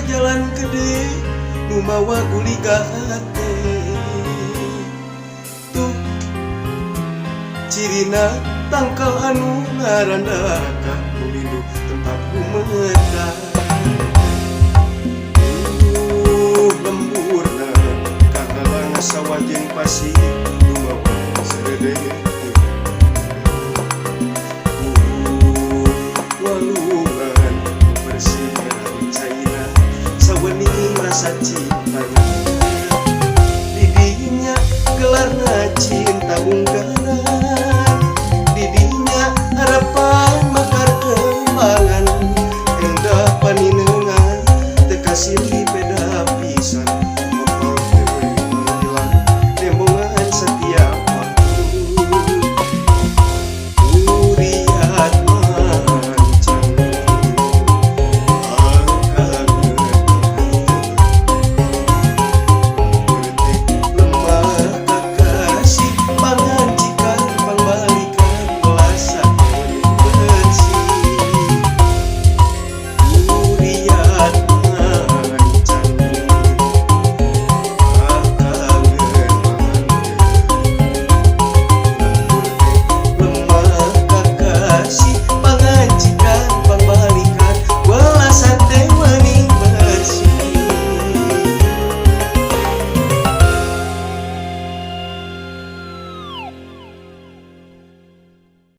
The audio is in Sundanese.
jalan gede nu mawa guliga hate. Tuh cirina tangkal anu ngarandaka kulindu tempat umeka. Lemburna kahalang sawah jeung pasir nu mawa seredeh. Walungan bersih caina saweni rasa cintanya. Didinya gelarna cinta unggaran, didinya harapan mekar kembangan, endah paninengan teu kasih beda.